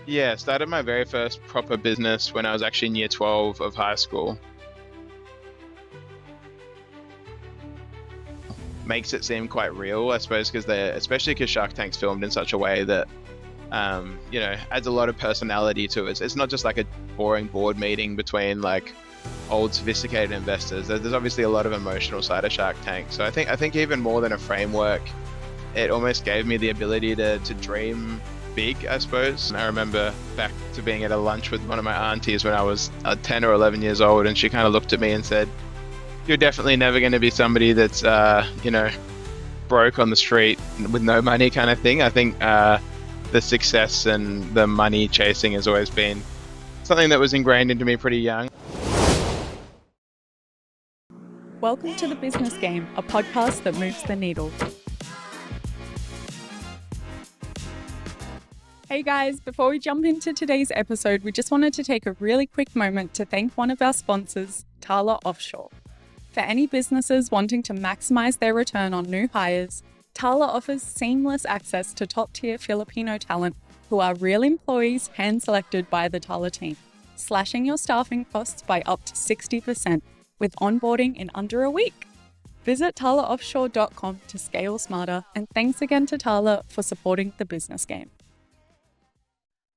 Yeah, started my very first proper business when I was actually in year 12 of high school. Makes it seem quite real, I suppose, especially because Shark Tank's filmed in such a way that, adds a lot of personality to it. It's not just like a boring board meeting between like old sophisticated investors. There's obviously a lot of emotional side of Shark Tank. So I think even more than a framework, it almost gave me the ability to dream big, I suppose. And I remember back to being at a lunch with one of my aunties when I was 10 or 11 years old, and she kind of looked at me and said, "You're definitely never going to be somebody that's, broke on the street with no money kind of thing." I think the success and the money chasing has always been something that was ingrained into me pretty young. Welcome to The Business Game, a podcast that moves the needle. Hey guys, before we jump into today's episode, we just wanted to take a really quick moment to thank one of our sponsors, Tala Offshore. For any businesses wanting to maximize their return on new hires, Tala offers seamless access to top-tier Filipino talent who are real employees hand-selected by the Tala team, slashing your staffing costs by up to 60%. With onboarding in under a week. Visit talaoffshore.com to scale smarter, and thanks again to Tala for supporting The Business Game.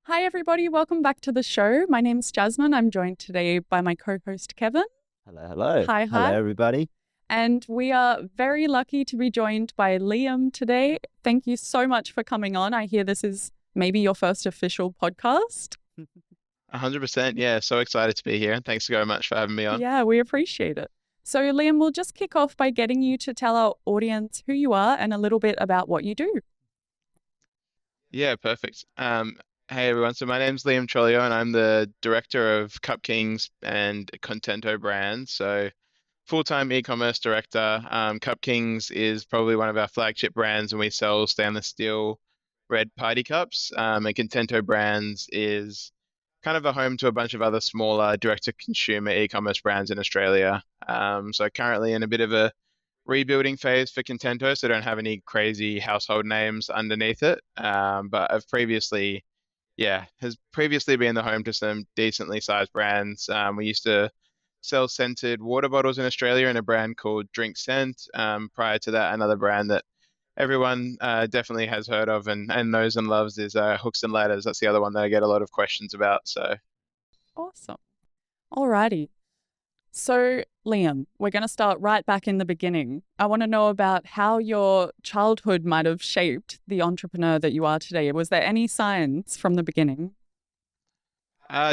Hi everybody, welcome back to the show. My name's Jazmyn. I'm joined today by my co-host Kevin. Hello. Hi. Hello, everybody. And we are very lucky to be joined by Liam today. Thank you so much for coming on. I hear this is maybe your first official podcast. 100%. Yeah, so excited to be here. Thanks very much for having me on. Yeah, we appreciate it. So Liam, we'll just kick off by getting you to tell our audience who you are and a little bit about what you do. Yeah, perfect. Hey everyone. So my name's Liam Trolio, and I'm the director of CupKings and Contento brands. So full-time e-commerce director. CupKings is probably one of our flagship brands, and we sell stainless steel red party cups. And Contento brands is kind of a home to a bunch of other smaller direct-to-consumer e-commerce brands in Australia. So currently in a bit of a rebuilding phase for Contento, so don't have any crazy household names underneath it. But has previously been the home to some decently sized brands. We used to sell scented water bottles in Australia in a brand called Drink Scent. Prior to that, another brand that everyone definitely has heard of and knows and loves is Hooks and Ladders. That's the other one that I get a lot of questions about. So Awesome. Alrighty. So Liam, we're going to start right back in the beginning. I want to know about how your childhood might have shaped the entrepreneur that you are today. Was there any signs from the beginning?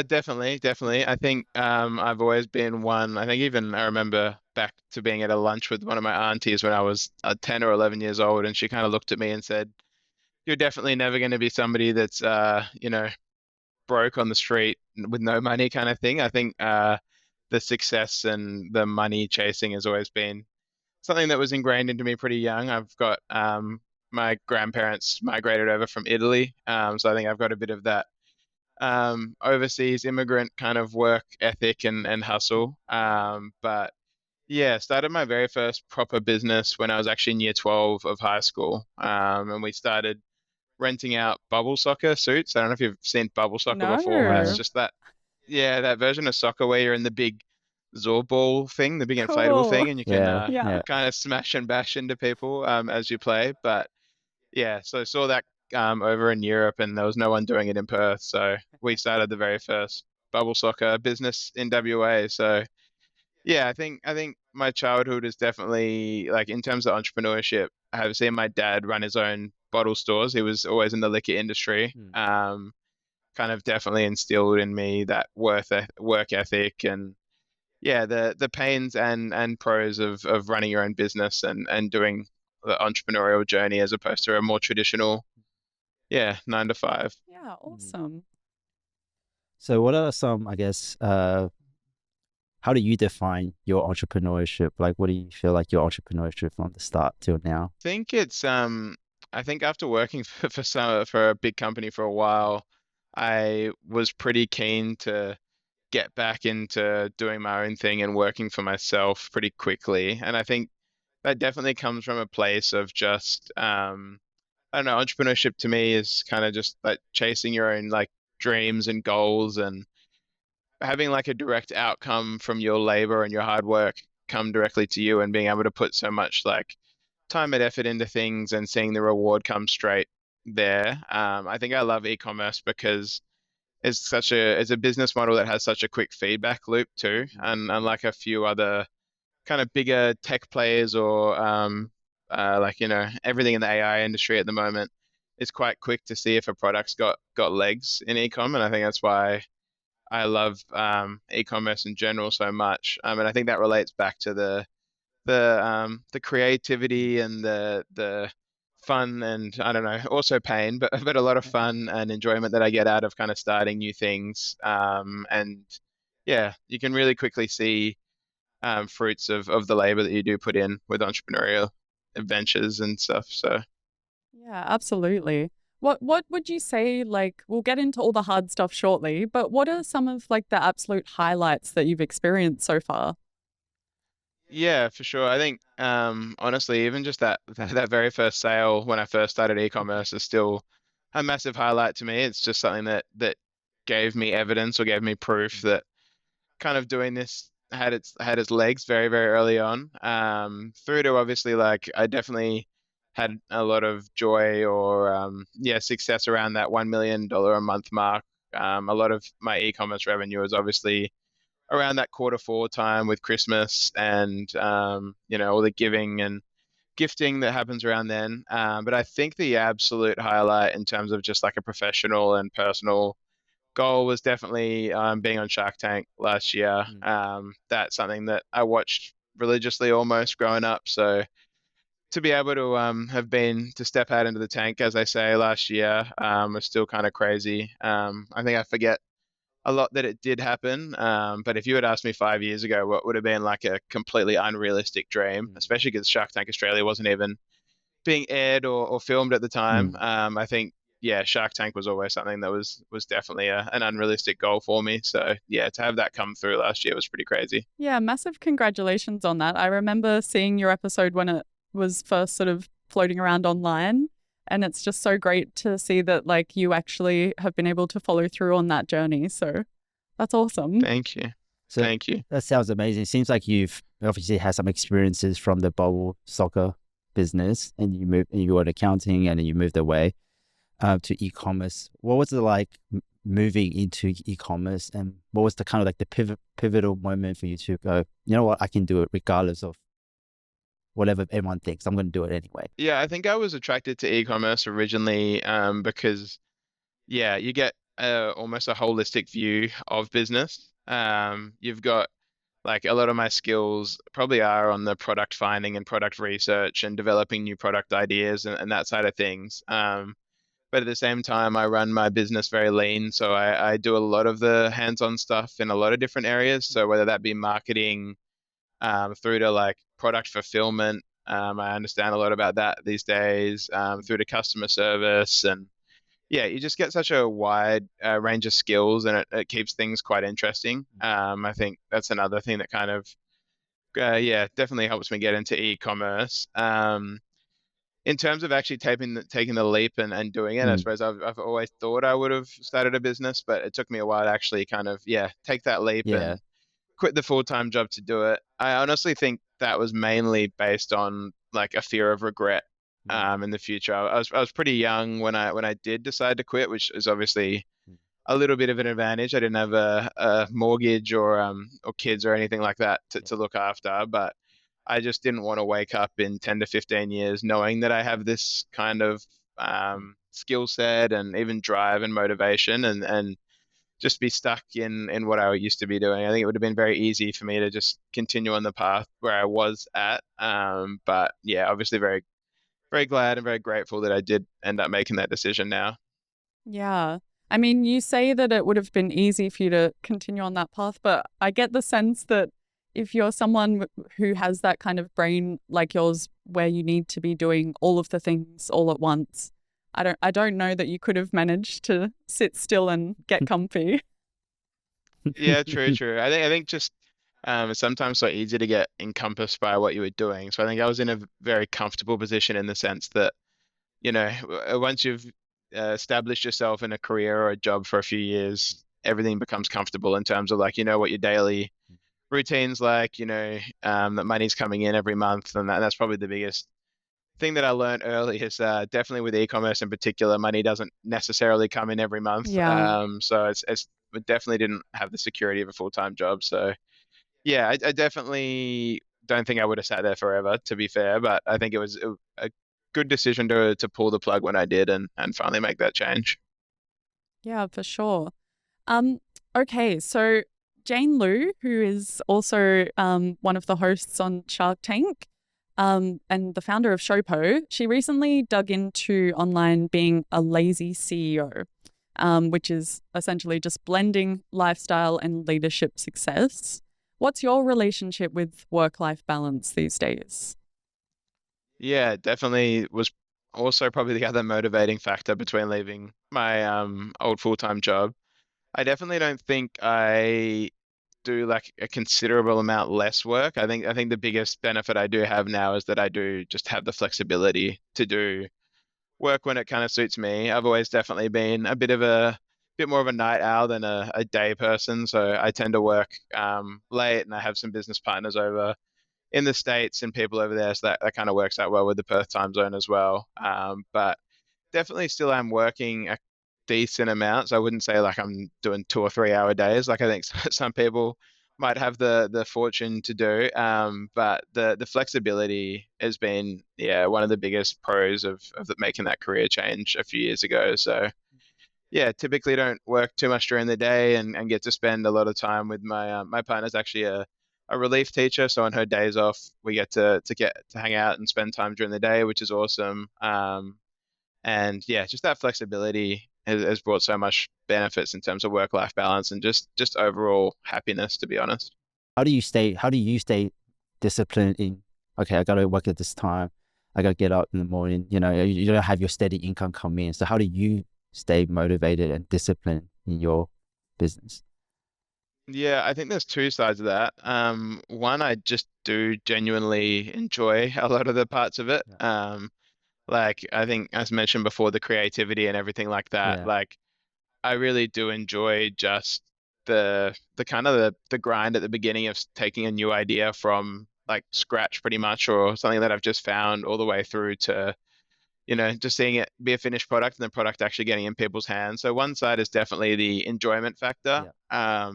definitely. I think I've always been one. I think even I remember back to being at a lunch with one of my aunties when I was 10 or 11 years old, and she kind of looked at me and said, "You're definitely never going to be somebody that's, broke on the street with no money kind of thing." I think the success and the money chasing has always been something that was ingrained into me pretty young. I've got my grandparents migrated over from Italy, so I think I've got a bit of that overseas immigrant kind of work ethic and hustle. But yeah, started my very first proper business when I was actually in year 12 of high school. And we started renting out bubble soccer suits. I don't know if you've seen bubble soccer before, but it's No. just that version of soccer where you're in the big Zorball thing, the big inflatable Cool. thing, and you can Yeah, Yeah. yeah. kind of smash and bash into people as you play. But yeah, so I saw that over in Europe, and there was no one doing it in Perth. So we started the very first bubble soccer business in WA. So yeah, I think my childhood is definitely like in terms of entrepreneurship. I have seen my dad run his own bottle stores. He was always in the liquor industry. Hmm. Kind of definitely instilled in me that work ethic and yeah, the pains and pros of running your own business and doing the entrepreneurial journey as opposed to a more traditional, 9 to 5. Yeah, Mhm. awesome. So what are some, I guess, how do you define your entrepreneurship? Like, what do you feel like your entrepreneurship from the start till now? I think after working for a big company for a while, I was pretty keen to get back into doing my own thing and working for myself pretty quickly. And I think that definitely comes from a place of just I don't know, entrepreneurship to me is kind of just like chasing your own like dreams and goals, and having like a direct outcome from your labor and your hard work come directly to you, and being able to put so much like time and effort into things and seeing the reward come straight there. I think I love e-commerce because it's a business model that has such a quick feedback loop too, and unlike a few other kind of bigger tech players or like everything in the AI industry at the moment, it's quite quick to see if a product's got legs in e-com, and I think that's why I love e-commerce in general so much. And I think that relates back to the creativity and the fun, and I don't know, also pain, but a lot of fun and enjoyment that I get out of kind of starting new things. And yeah, you can really quickly see fruits of the labor that you do put in with entrepreneurial adventures and stuff. So Yeah, absolutely. What would you say, like, we'll get into all the hard stuff shortly, but what are some of like the absolute highlights that you've experienced so far? yeah, for sure. I think honestly, even just that very first sale when I first started e-commerce is still a massive highlight to me. It's just something that gave me evidence or gave me proof that kind of doing this had its legs very, very early on. Through to obviously like I definitely had a lot of joy or yeah, success around that $1 million a month mark. A lot of my e-commerce revenue is obviously around that quarter 4 time with Christmas and all the giving and gifting that happens around then. But I think the absolute highlight in terms of just like a professional and personal goal was definitely being on Shark Tank last year. Mm. That's something that I watched religiously almost growing up. So to be able to have been to step out into the tank, as I say, last year was still kind of crazy. I think I forget a lot that it did happen. But if you had asked me 5 years ago, what would have been like a completely unrealistic dream, Mm. especially because Shark Tank Australia wasn't even being aired or filmed at the time. Mm. I think yeah, Shark Tank was always something that was definitely an unrealistic goal for me. So yeah, to have that come through last year was pretty crazy. Yeah, massive congratulations on that. I remember seeing your episode when it was first sort of floating around online. And it's just so great to see that like you actually have been able to follow through on that journey. So that's awesome. Thank you. So Thank you. that sounds amazing. Seems like you've obviously had some experiences from the bubble soccer business, and you were in accounting, and then you moved away to e-commerce. What was it like moving into e-commerce, and what was the kind of like the pivotal moment for you to go, you know what, I can do it regardless of whatever everyone thinks. I'm going to do it anyway. Yeah, I think I was attracted to e-commerce originally because yeah, you get almost a holistic view of business. You've got like a lot of my skills probably are on the product finding and product research and developing new product ideas and that side of things. But at the same time, I run my business very lean. So I do a lot of the hands-on stuff in a lot of different areas. So whether that be marketing, through to like product fulfillment, I understand a lot about that these days, through to customer service. And yeah, you just get such a wide range of skills, and it keeps things quite interesting. I think that's another thing that kind of, yeah, definitely helps me get into e-commerce. In terms of actually taking the leap and doing it, I Mm. suppose I've always thought I would have started a business, but it took me a while to actually kind of, yeah, take that leap Yeah. and quit the full-time job to do it. I honestly think that was mainly based on like a fear of regret Mm. in the future. I was pretty young when I did decide to quit, which is obviously Mm. a little bit of an advantage. I didn't have a mortgage or kids or anything like that Yeah. to look after, but I just didn't want to wake up in 10 to 15 years knowing that I have this kind of Mm. skill set and even drive and motivation and just be stuck in what I used to be doing. I think it would have been very easy for me to just continue on the path where I was at. But yeah, obviously very, very glad and very grateful that I did end up making that decision now. Yeah. I mean, you say that it would have been easy for you to continue on that path, but I get the sense that if you're someone who has that kind of brain like yours, where you need to be doing all of the things all at once, I don't know that you could have managed to sit still and get comfy. Yeah, true, true. I think just it's sometimes so easy to get encompassed by what you were doing. So I think I was in a very comfortable position in the sense that once you've established yourself in a career or a job for a few years, everything becomes comfortable in terms of like, what your daily routine's like, that money's coming in every month. And that's probably the biggest thing that I learned early is definitely with e-commerce in particular, money doesn't necessarily come in every month. Yeah. So we definitely didn't have the security of a full-time job. So yeah, I definitely don't think I would have sat there forever, to be fair, but I think it was a good decision to pull the plug when I did and finally make that change. Yeah, for sure. Um, okay, so Jane Liu, who is also one of the hosts on Shark Tank, and the founder of Showpo, she recently dug into online being a lazy CEO, which is essentially just blending lifestyle and leadership success. What's your relationship with work-life balance these days? Yeah, definitely was also probably the other motivating factor between leaving my old full-time job. I definitely don't think I do like a considerable amount less work. I think the biggest benefit I do have now is that I do just have the flexibility to do work when it kind of suits me. I've always definitely been a bit more of a night owl than a day person, so I tend to work late, and I have some business partners over in the States and people over there, so that kind of works out well with the Perth time zone as well. But definitely still am working a decent amount. So I wouldn't say like I'm doing 2 or 3 hour days. Like I think some people might have the fortune to do. But the flexibility has been, yeah, one of the biggest pros of making that career change a few years ago. So yeah, typically don't work too much during the day and get to spend a lot of time with my partner's actually a relief teacher. So on her days off, we get to get to hang out and spend time during the day, which is awesome. And yeah, just that flexibility has brought so much benefits in terms of work-life balance and just overall happiness, to be honest. How do you stay disciplined in, okay, I gotta work at this time, I gotta get up in the morning, you don't have your steady income come in. So how do you stay motivated and disciplined in your business? Yeah, I think there's two sides of that. One, I just do genuinely enjoy a lot of the parts of it. Yeah. Like I think as mentioned before, the creativity and everything like that. Yeah. Like I really do enjoy just the kind of the grind at the beginning of taking a new idea from like scratch pretty much or something that I've just found all the way through to, just seeing it be a finished product and the product actually getting in people's hands. So one side is definitely the enjoyment factor. Yeah.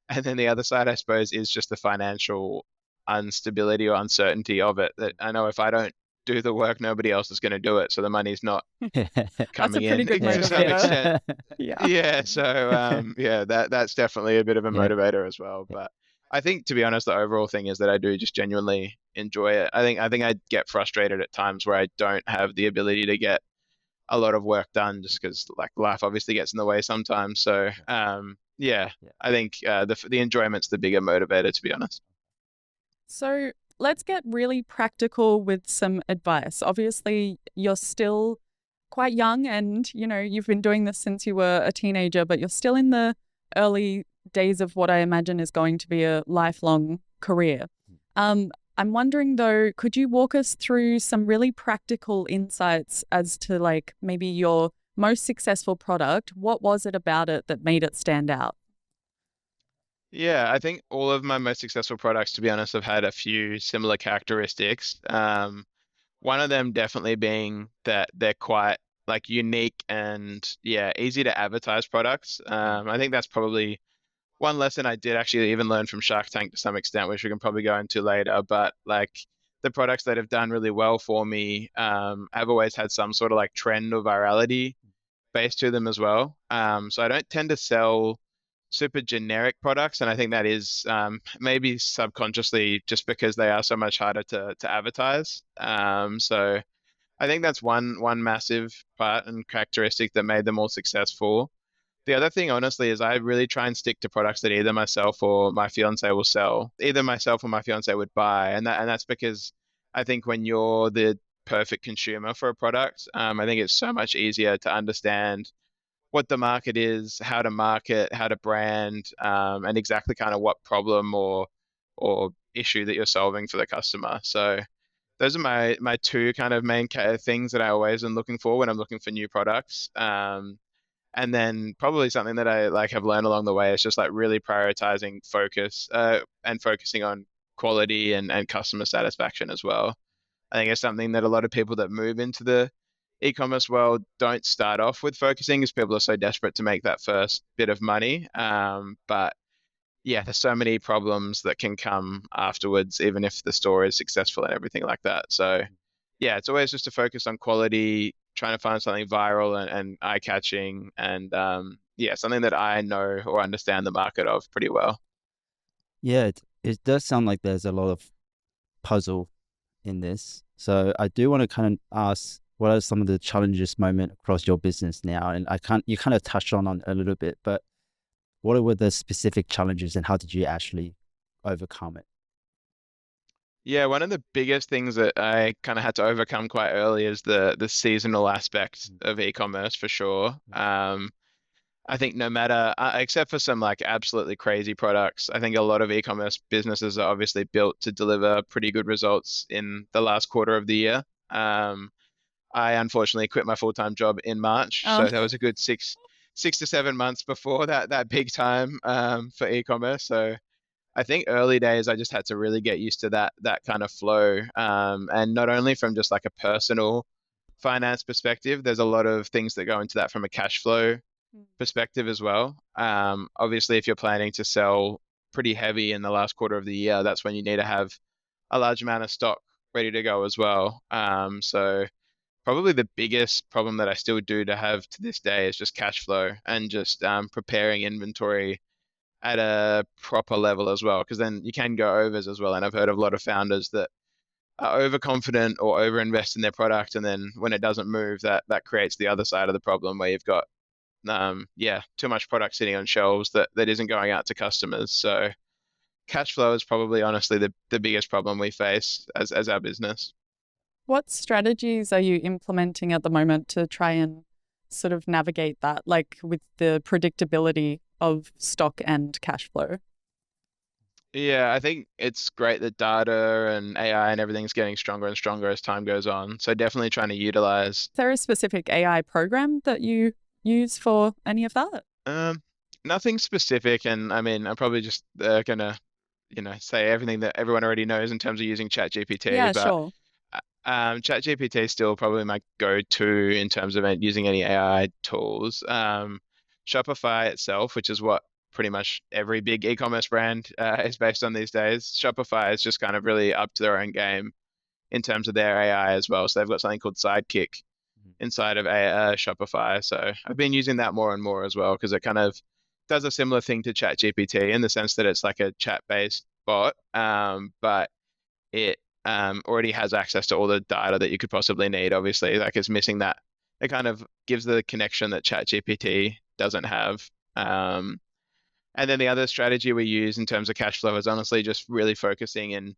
And then the other side, I suppose, is just the financial instability or uncertainty of it. That I know if I don't do the work, nobody else is going to do it. So the money's not That's a coming pretty in good to some motivator. extent. Yeah. Yeah, so yeah, that's definitely a bit of a Yeah. motivator as well. But I think to be honest, the overall thing is that I do just genuinely enjoy it. I think I get frustrated at times where I don't have the ability to get a lot of work done just because like life obviously gets in the way sometimes. So yeah, Yeah. I think the enjoyment's the bigger motivator, to be honest. So let's get really practical with some advice. Obviously, you're still quite young and, you've been doing this since you were a teenager, but you're still in the early days of what I imagine is going to be a lifelong career. I'm wondering though, could you walk us through some really practical insights as to like maybe your most successful product? What was it about it that made it stand out? Yeah, I think all of my most successful products, to be honest, have had a few similar characteristics. One of them definitely being that they're quite like unique and yeah, easy to advertise products. I think that's probably one lesson I did actually even learn from Shark Tank to some extent, which we can probably go into later. But like the products that have done really well for me, have always had some sort of like trend or virality base to them as well. So I don't tend to sell super generic products, and I think that is maybe subconsciously just because they are so much harder to advertise. So I think that's one massive part and characteristic that made them all successful. The other thing, honestly, is I really try and stick to products that either myself or my fiance will sell. Either myself or my fiance would buy, and that's because I think when you're the perfect consumer for a product, I think it's so much easier to understand what the market is, how to market, how to brand, and exactly kind of what problem or issue that you're solving for the customer. So those are my two kind of main things that I always am looking for when I'm looking for new products. And then probably something that I like have learned along the way is just like really prioritizing focus, and focusing on quality and customer satisfaction as well. I think it's something that a lot of people that move into the e-commerce world don't start off with focusing, because people are so desperate to make that first bit of money. But yeah, there's so many problems that can come afterwards, even if the store is successful and everything like that. So yeah, it's always just to focus on quality, trying to find something viral and eye-catching, and yeah, something that I know or understand the market of pretty well. Yeah, it does sound like there's a lot of puzzle in this. So I do want to kind of ask, what are some of the challenges moment across your business now? And you kind of touched on a little bit, but what were the specific challenges and how did you actually overcome it? Yeah, one of the biggest things that I kind of had to overcome quite early is the seasonal aspect of e-commerce for sure. I think no matter, except for some like absolutely crazy products, I think a lot of e-commerce businesses are obviously built to deliver pretty good results in the last quarter of the year. Um, I unfortunately quit my full-time job in March, Oh, so that was a good six to 7 months before that big time for e-commerce. So I think early days I just had to really get used to that kind of flow, and not only from just like a personal finance perspective, there's a lot of things that go into that from a cash flow perspective as well. Obviously, if you're planning to sell pretty heavy in the last quarter of the year, that's when you need to have a large amount of stock ready to go as well. So probably the biggest problem that I still do to have to this day is just cash flow and just preparing inventory at a proper level as well, because then you can go overs as well. And I've heard of a lot of founders that are overconfident or overinvest in their product, and then when it doesn't move, that creates the other side of the problem where you've got yeah, too much product sitting on shelves that isn't going out to customers. So cash flow is probably honestly the biggest problem we face as our business. what strategies are you implementing at the moment to try and sort of navigate that, like with the predictability of stock and cash flow? Yeah, I think it's great that data and AI and everything's getting stronger and stronger as time goes on. So definitely trying to utilize Is there a specific AI program that you use for any of that? um, nothing specific. And I mean, I'm probably just gonna, say everything that everyone already knows in terms of using ChatGPT, Yeah, but sure. ChatGPT is still probably my go-to in terms of using any AI tools. Shopify itself, which is what pretty much every big e-commerce brand is based on these days. Shopify is just kind of really up to their own game in terms of their AI as well. So they've got something called Sidekick inside of Shopify. So I've been using that more and more as well, because it kind of does a similar thing to ChatGPT in the sense that it's like a chat-based bot, but it already has access to all the data that you could possibly need. Obviously, like it's missing that. It kind of gives the connection that ChatGPT doesn't have. And then the other strategy we use in terms of cash flow is honestly just really focusing and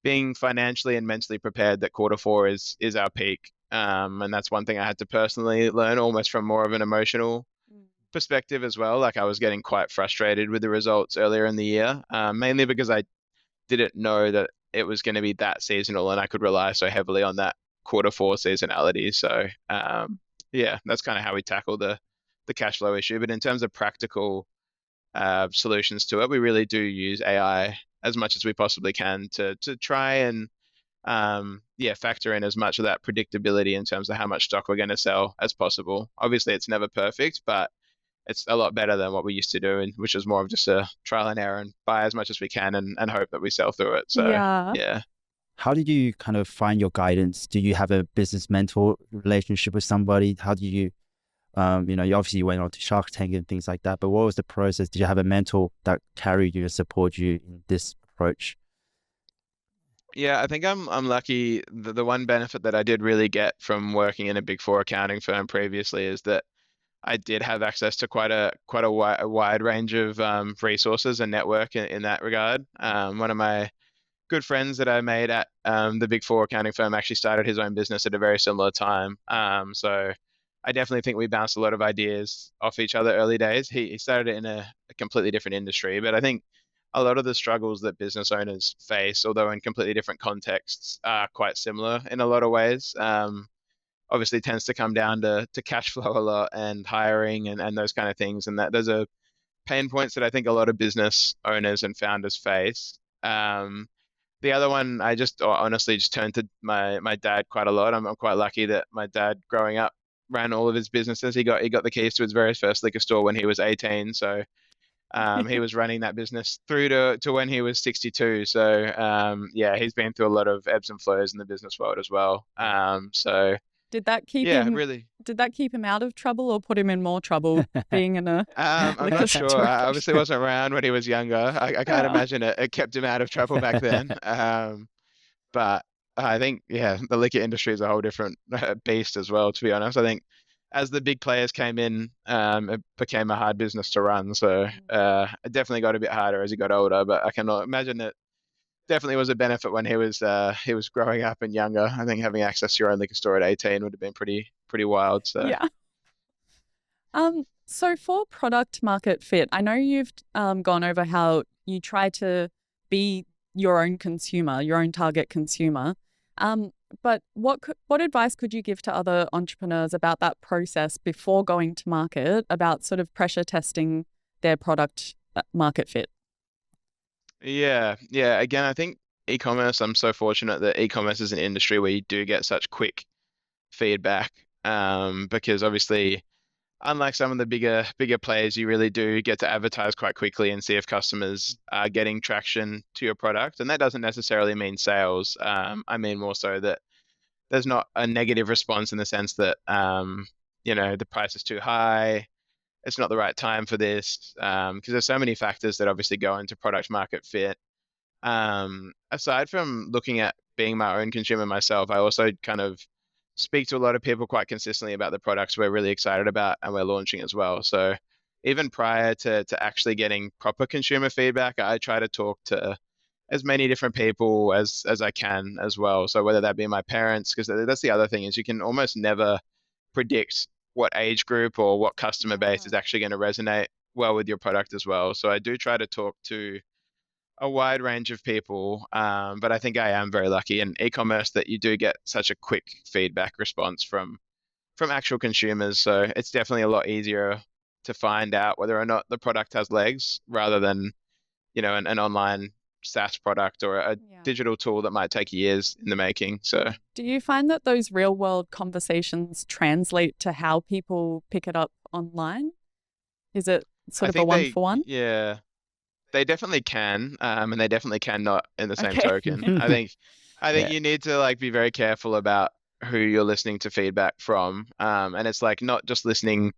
being financially and mentally prepared that quarter four is our peak. And that's one thing I had to personally learn almost from more of an emotional perspective as well. Like I was getting quite frustrated with the results earlier in the year, mainly because I didn't know that it was going to be that seasonal and I could rely so heavily on that quarter four seasonality. So yeah, that's kind of how we tackle the cash flow issue. But in terms of practical solutions to it, we really do use AI as much as we possibly can to try and yeah, factor in as much of that predictability in terms of how much stock we're going to sell as possible. Obviously, it's never perfect, but it's a lot better than what we used to do, and which is more of just a trial and error and buy as much as we can and hope that we sell through it. So Yeah. yeah. How did you kind of find your guidance? Do you have a business mentor relationship with somebody? How do you, you obviously went on to Shark Tank and things like that, but what was the process? Did you have a mentor that carried you and support you in this approach? Yeah, I think I'm lucky. The one benefit that I did really get from working in a Big Four accounting firm previously is that I did have access to a wide range of resources and network in that regard. One of my good friends that I made at the Big Four accounting firm actually started his own business at a very similar time. So I definitely think we bounced a lot of ideas off each other early days. He started it in a completely different industry, but I think a lot of the struggles that business owners face, although in completely different contexts, are quite similar in a lot of ways. Obviously tends to come down to cash flow a lot and hiring and those kind of things. And that those are pain points that I think a lot of business owners and founders face. The other one, I just honestly just turned to my dad quite a lot. I'm quite lucky that my dad, growing up, ran all of his businesses. He got the keys to his very first liquor store when he was 18. So he was running that business through to when he was 62. So yeah, he's been through a lot of ebbs and flows in the business world as well. So Did that keep yeah, him really. did that keep him out of trouble or put him in more trouble being in a I'm liquor not sure. store? I obviously wasn't around when he was younger. I can't Yeah. imagine it kept him out of trouble back then. But I think, yeah, the liquor industry is a whole different beast as well, to be honest. I think as the big players came in, it became a hard business to run. So it definitely got a bit harder as he got older. But I can imagine it definitely was a benefit when he was growing up and younger. I think having access to your own liquor store at 18 would have been pretty wild. So Yeah. So for product market fit, I know you've gone over how you try to be your own consumer, your own target consumer. But what advice could you give to other entrepreneurs about that process before going to market, about sort of pressure testing their product market fit? yeah, yeah. Again, I think e-commerce, I'm so fortunate that e-commerce is an industry where you do get such quick feedback. Because obviously, unlike some of the bigger players, you really do get to advertise quite quickly and see if customers are getting traction to your product. And that doesn't necessarily mean sales. I mean more so that there's not a negative response in the sense that the price is too high, it's not the right time for this, because there's so many factors that obviously go into product market fit. Aside from looking at being my own consumer myself, I also kind of speak to a lot of people quite consistently about the products we're really excited about and we're launching as well. So even prior to actually getting proper consumer feedback, I try to talk to as many different people as I can as well. So whether that be my parents, because that's the other thing, is you can almost never predict what age group or what customer base is actually going to resonate well with your product as well. So I do try to talk to a wide range of people, but I think I am very lucky in e-commerce that you do get such a quick feedback response from actual consumers. So it's definitely a lot easier to find out whether or not the product has legs rather than an online SaaS product or a Yeah. digital tool that might take years in the making. So Do you find that those real world conversations translate to how people pick it up online? Is it I sort of a think one for one? yeah, they definitely can, and they definitely cannot in the same Okay. token. I think Yeah. you need to like be very careful about who you're listening to feedback from, and it's like not just listening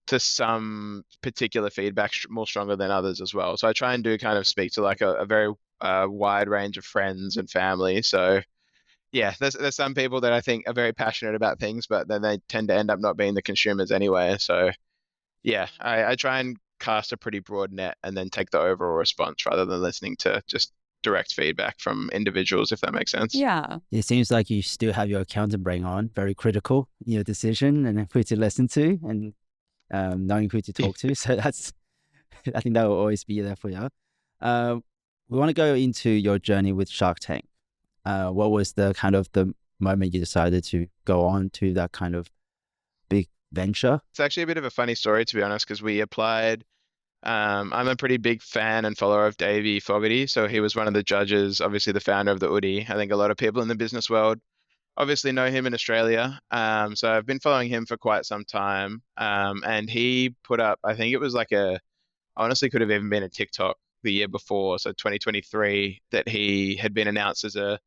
to some particular feedback more stronger than others as well. So I try and do kind of speak to like a very wide range of friends and family. So yeah, there's some people that I think are very passionate about things, but then they tend to end up not being the consumers anyway. So yeah, I try and cast a pretty broad net and then take the overall response rather than listening to just direct feedback from individuals, if that makes sense. Yeah. It seems like you still have your accountant brain on, very critical in your decision and who to listen to and knowing who to talk to. So I think that will always be there for you. We want to go into your journey with Shark Tank. What was the moment you decided to go on to that kind of big venture? It's actually a bit of a funny story, to be honest, because we applied. I'm a pretty big fan and follower of Davey Fogarty. So he was one of the judges, obviously the founder of the Oodie. I think a lot of people in the business world obviously know him in Australia. So I've been following him for quite some time. And he put up, I think it was like honestly could have even been a TikTok the year before, so 2023, that he had been announced as a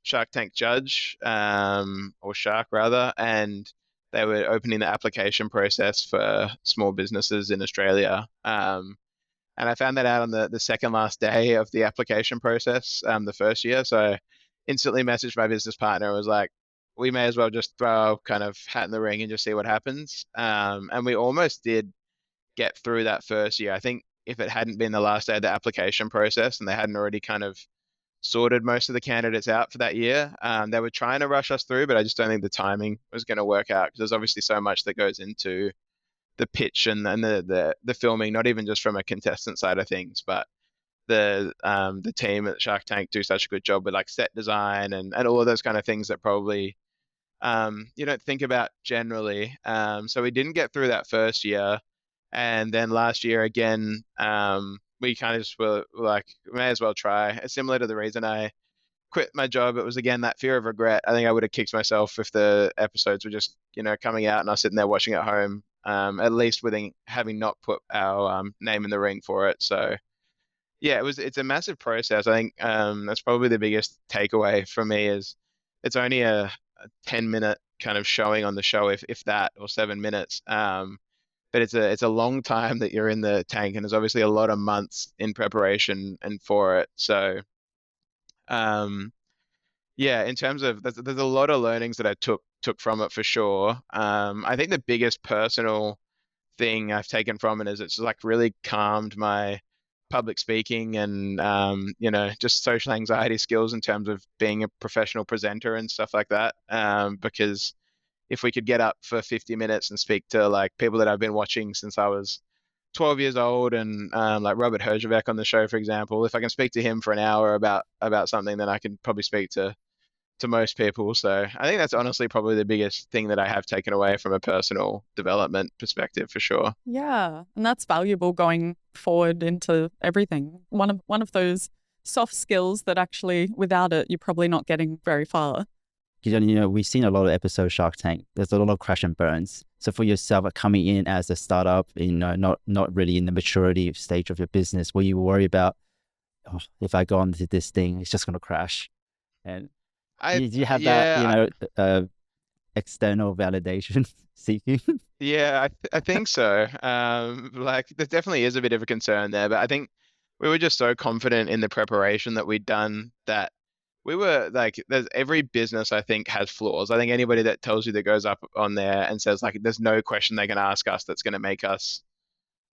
Shark Tank judge, or shark rather, and they were opening the application process for small businesses in Australia. And I found that out on the second last day of the application process, the first year. So I instantly messaged my business partner and was like, we may as well just throw our kind of hat in the ring and just see what happens. And we almost did get through that first year. I think if it hadn't been the last day of the application process and they hadn't already kind of sorted most of the candidates out for that year, they were trying to rush us through, but I just don't think the timing was going to work out because there's obviously so much that goes into the pitch and the filming, not even just from a contestant side of things, but the team at Shark Tank do such a good job with like set design and all of those kind of things that probably you don't think about generally. So we didn't get through that first year, and then last year again, we kind of just were like, may as well try. Similar to the reason I quit my job, it was again that fear of regret. I think I would have kicked myself if the episodes were just, coming out and I was sitting there watching at home, at least within having not put our name in the ring for it. So yeah, it's a massive process. I think that's probably the biggest takeaway for me is it's only a 10-minute kind of showing on the show, if that, or 7 minutes. But it's a long time that you're in the tank, and there's obviously a lot of months in preparation and for it. So um, yeah, in terms of there's a lot of learnings that I took from it for sure. I think the biggest personal thing I've taken from it is it's like really calmed my public speaking and just social anxiety skills in terms of being a professional presenter and stuff like that. Because if we could get up for 50 minutes and speak to like people that I've been watching since I was 12 years old and like Robert Herjavec on the show, for example, if I can speak to him for an hour about something, then I can probably speak to most people. So I think that's honestly probably the biggest thing that I have taken away from a personal development perspective for sure. Yeah, and that's valuable going forward into everything. One of those soft skills that actually without it you're probably not getting very far. We've seen a lot of episodes of Shark Tank. There's a lot of crash and burns. So for yourself, coming in as a startup, not really in the maturity stage of your business, where you worry about, oh, if I go onto this thing, it's just going to crash. And do you have yeah, that, external validation seeking? Yeah, I think so. Like there definitely is a bit of a concern there, but I think we were just so confident in the preparation that we'd done that we were like, there's every business I think has flaws. I think anybody that tells you that goes up on there and says like, there's no question they can ask us that's going to make us,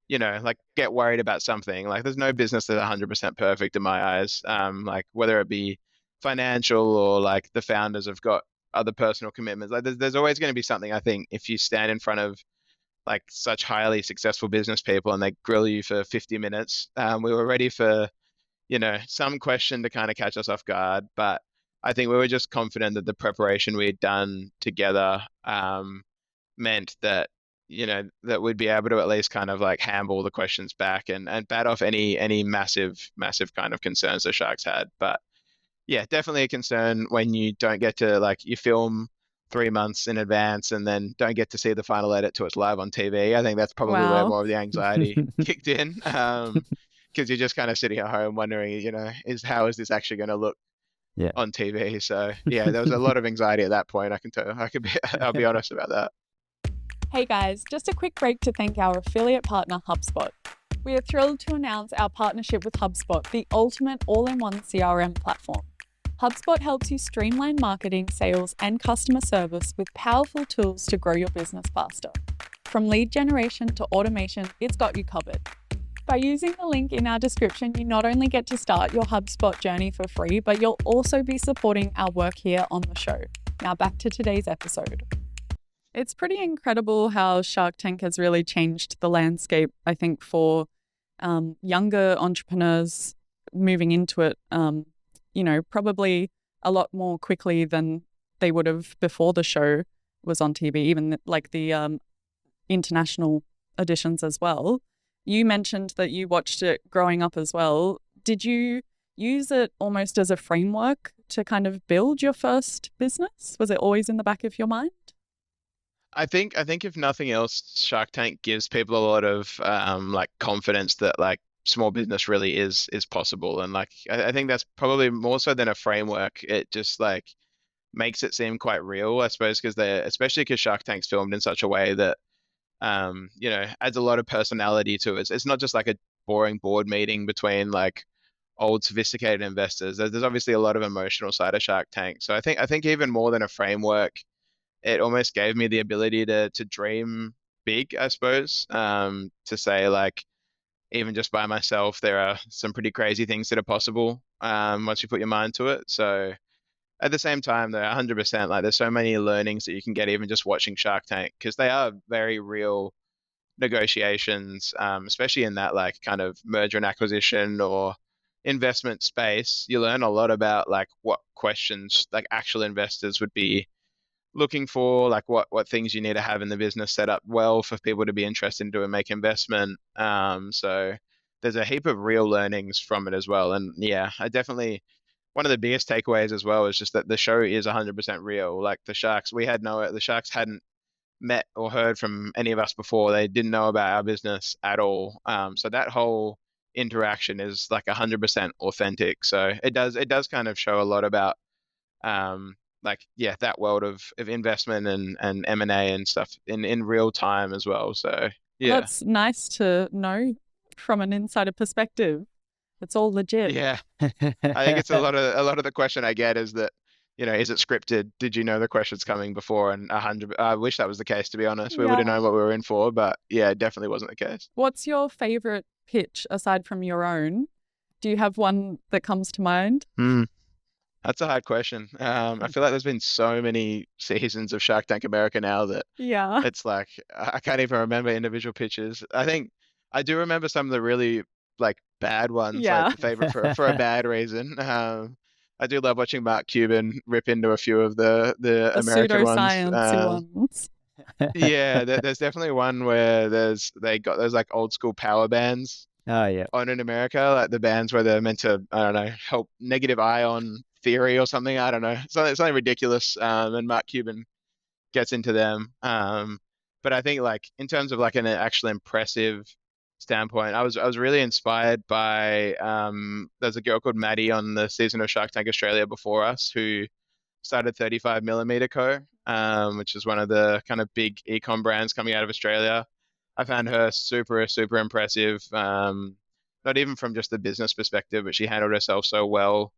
like get worried about something. Like there's no business that's 100% perfect in my eyes. Like whether it be financial or like the founders have got other personal commitments. Like there's always going to be something. I think if you stand in front of like such highly successful business people and they grill you for 50 minutes, we were ready for, some question to kind of catch us off guard. But I think we were just confident that the preparation we had done together meant that, that we'd be able to at least kind of like handle the questions back and bat off any massive kind of concerns the Sharks had. But yeah, definitely a concern when you don't get to like you film 3 months in advance and then don't get to see the final edit till it's live on TV. I think that's probably where Wow. more of the anxiety kicked in. Because you're just kind of sitting at home wondering, how is this actually going to look Yeah. on TV? So yeah, there was a lot of anxiety at that point. I can tell. I'll be honest about that. Hey guys, just a quick break to thank our affiliate partner HubSpot. We are thrilled to announce our partnership with HubSpot, the ultimate all-in-one CRM platform. HubSpot helps you streamline marketing, sales, and customer service with powerful tools to grow your business faster. From lead generation to automation, it's got you covered. By using the link in our description, you not only get to start your HubSpot journey for free, but you'll also be supporting our work here on the show. Now back to today's episode. It's pretty incredible how Shark Tank has really changed the landscape, I think, for younger entrepreneurs moving into it, probably a lot more quickly than they would have before the show was on TV, even like the international editions as well. You mentioned that you watched it growing up as well. Did you use it almost as a framework to kind of build your first business? Was it always in the back of your mind? I think if nothing else, Shark Tank gives people a lot of like confidence that like small business really is possible, and like I think that's probably more so than a framework. It just like makes it seem quite real, I suppose, because especially because Shark Tank's filmed in such a way that adds a lot of personality to it. It's not just like a boring board meeting between like old sophisticated investors. There's obviously a lot of emotional side of Shark Tank. So I think even more than a framework, it almost gave me the ability to dream big, I suppose. To say like even just by myself, there are some pretty crazy things that are possible once you put your mind to it. So at the same time, though, 100%, like there's so many learnings that you can get even just watching Shark Tank because they are very real negotiations, especially in that like kind of merger and acquisition or investment space, you learn a lot about like what questions like actual investors would be looking for, like what things you need to have in the business set up well for people to be interested in doing make investment. So there's a heap of real learnings from it as well. And yeah, I definitely one of the biggest takeaways as well is just that the show is 100% real. Like the Sharks hadn't met or heard from any of us before. They didn't know about our business at all. So that whole interaction is like 100% authentic. So it does kind of show a lot about like yeah, that world of investment and M&A and stuff in real time as well. So Well, yeah. that's nice to know from an insider perspective. It's all legit. Yeah. I think it's a lot of the question I get is that, is it scripted? Did you know the question's coming before? And 100, I wish that was the case, to be honest. We would have Yeah. known what we were in for, but yeah, it definitely wasn't the case. What's your favorite pitch aside from your own? Do you have one that comes to mind? Hmm. That's a hard question. I feel like there's been so many seasons of Shark Tank America now that Yeah. it's like I can't even remember individual pitches. I think I do remember some of the really like bad ones, like Yeah. the favorite for a bad reason. I do love watching Mark Cuban rip into a few of the The American ones. pseudoscience ones. Yeah, there's definitely one where they got those like old school power bands Oh yeah. on in America, like the bands where they're meant to, I don't know, help negative ion theory or something. I don't know, something ridiculous. And Mark Cuban gets into them. But I think like in terms of like an actual impressive standpoint, I was really inspired by there's a girl called Maddie on the season of Shark Tank Australia before us who started 35 Millimeter Co, which is one of the kind of big ecom brands coming out of Australia. I found her super, super impressive. Not even from just the business perspective, but she handled herself so well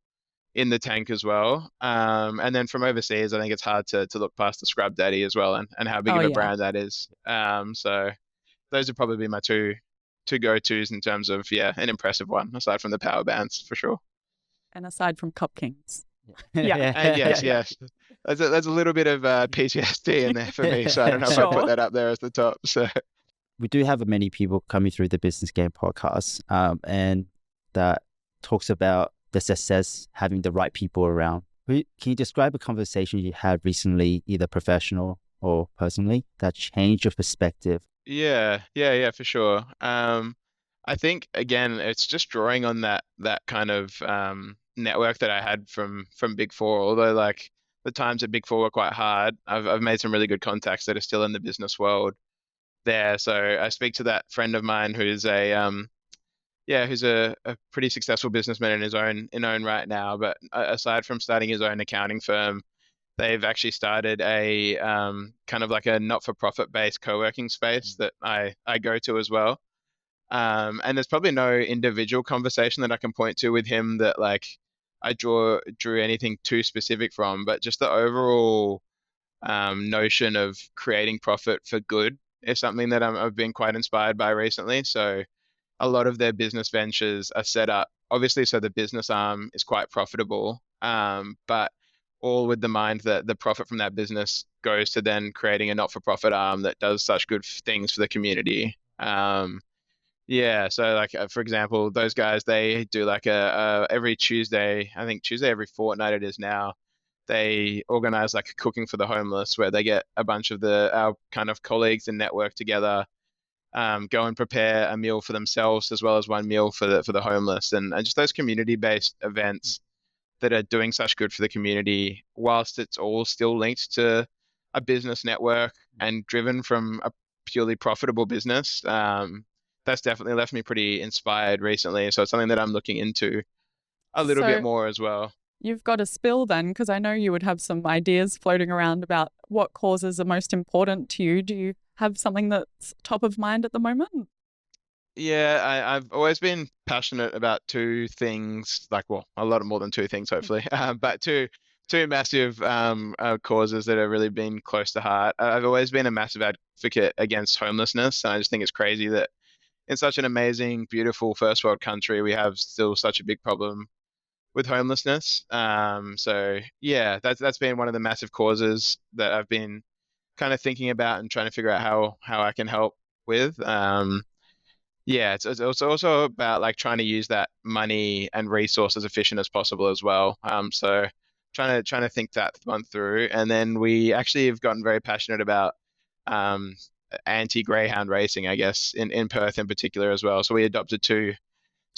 in the tank as well. And then from overseas, I think it's hard to look past the Scrub Daddy as well and how big Oh, of a yeah. brand that is. So those would probably be my two go-tos in terms of yeah, an impressive one aside from the power bands for sure. And aside from CupKings. Yeah. And yes, Yeah. yes. There's a little bit of PTSD in there for me, so I don't know if I'd put Sure. that up there as the top. So We do have many people coming through the Business Game podcast, and that talks about the success having the right people around. Can you describe a conversation you had recently, either professional or personally, that changed your perspective? yeah, for sure. I think again, it's just drawing on that kind of network that I had from Big Four. Although like the times at Big Four were quite hard, I've made some really good contacts that are still in the business world there. So I speak to that friend of mine who's a pretty successful businessman in his own right now. But aside from starting his own accounting firm, they've actually started a kind of like a not-for-profit based co-working space that I go to as well. And there's probably no individual conversation that I can point to with him that like I drew anything too specific from, but just the overall notion of creating profit for good is something that I've been quite inspired by recently. So a lot of their business ventures are set up, obviously, so the business arm is quite profitable, but all with the mind that the profit from that business goes to then creating a not-for-profit arm that does such good things for the community. Yeah, so like for example, those guys they do like a every Tuesday, I think Tuesday every fortnight it is now. They organize like cooking for the homeless, where they get a bunch of our kind of colleagues and network together, go and prepare a meal for themselves as well as one meal for the homeless, and just those community-based events that are doing such good for the community, whilst it's all still linked to a business network and driven from a purely profitable business. That's definitely left me pretty inspired recently. So it's something that I'm looking into a little bit So more as well. you've got a spill then, because I know you would have some ideas floating around about what causes are most important to you. Do you have something that's top of mind at the moment? Yeah, I've always been passionate about two things, like, well, a lot more than two things, hopefully, but two massive causes that have really been close to heart. I've always been a massive advocate against homelessness, and I just think it's crazy that in such an amazing, beautiful first world country, we have still such a big problem with homelessness. So yeah, that's been one of the massive causes that I've been kind of thinking about and trying to figure out how I can help with. yeah, it's also about like trying to use that money and resource as efficient as possible as well. So trying to think that one through, and then we actually have gotten very passionate about um anti-greyhound racing, I guess, in Perth in particular as well. So we adopted two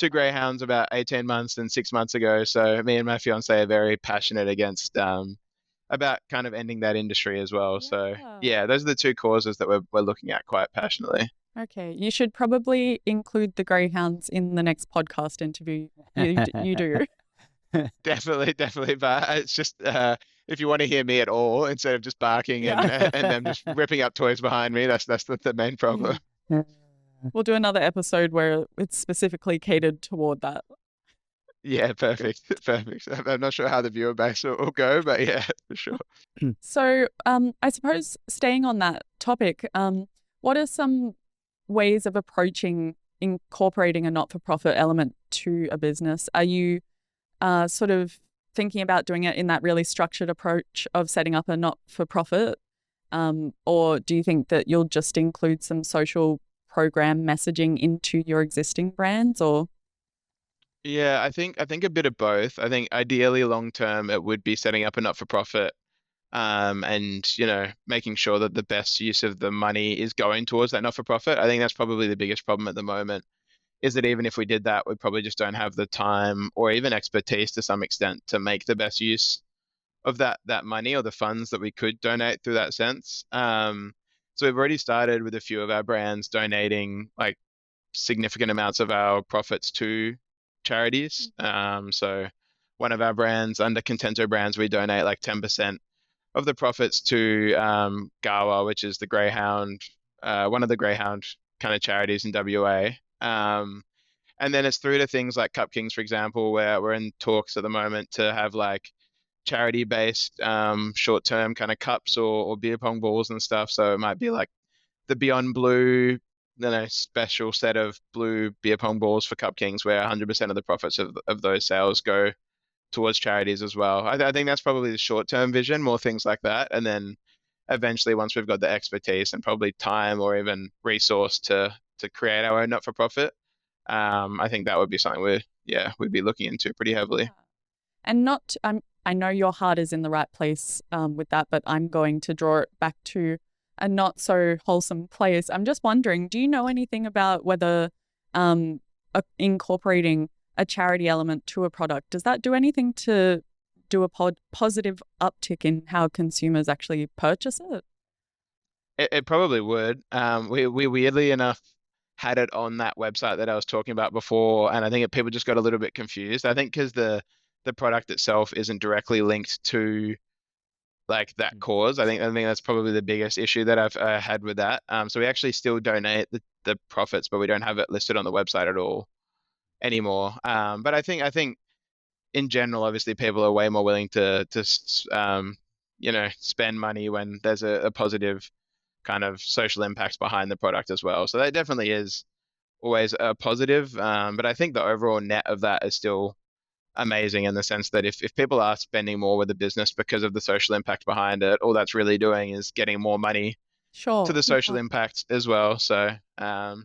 greyhounds about 18 months and 6 months ago. So me and my fiance are very passionate against about kind of ending that industry as well. So Yeah. yeah, those are the two causes that we're looking at quite passionately. Okay, you should probably include the greyhounds in the next podcast interview you do. Definitely, definitely. But it's just if you want to hear me at all, instead of just barking Yeah. and them just ripping up toys behind me, that's the main problem. We'll do another episode where it's specifically catered toward that. Yeah, perfect, perfect. I'm not sure how the viewer base will go, but yeah, for sure. So, I suppose staying on that topic, what are some ways of approaching incorporating a not-for-profit element to a business? Are you sort of thinking about doing it in that really structured approach of setting up a not-for-profit? Or do you think that you'll just include some social program messaging into your existing brands? Or Yeah, I think a bit of both. I think ideally long term it would be setting up a not-for-profit, and making sure that the best use of the money is going towards that not-for-profit. I think that's probably the biggest problem at the moment, is that even if we did that, we probably just don't have the time or even expertise to some extent to make the best use of that money or the funds that we could donate through that sense. So we've already started with a few of our brands donating like significant amounts of our profits to charities. So one of our brands under Contento Brands, we donate like 10% of the profits to Gawa, which is the Greyhound, one of the Greyhound kind of charities in WA. And then it's through to things like CupKings, for example, where we're in talks at the moment to have like charity-based short-term kind of cups or beer pong balls and stuff. So it might be like the Beyond Blue, special set of blue beer pong balls for CupKings, where 100% of the profits of those sales go towards charities as well. I think that's probably the short-term vision, more things like that, and then eventually, once we've got the expertise and probably time or even resource to create our own not-for-profit, I think that would be something we'd be looking into pretty heavily. and not I know your heart is in the right place with that, but I'm going to draw it back to a not so wholesome place. I'm just wondering, do you know anything about whether incorporating a charity element to a product, does that do anything to do a positive uptick in how consumers actually purchase it? It probably would. We weirdly enough had it on that website that I was talking about before, and I think people just got a little bit confused. I think because the product itself isn't directly linked to like that cause. I think that's probably the biggest issue that I've had with that. So we actually still donate the profits, but we don't have it listed on the website at all anymore. But I think in general, obviously, people are way more willing to spend money when there's a positive kind of social impact behind the product as well. So that definitely is always a positive. But I think the overall net of that is still amazing in the sense that if people are spending more with the business because of the social impact behind it, all that's really doing is getting more money to Sure. the social impact as well. So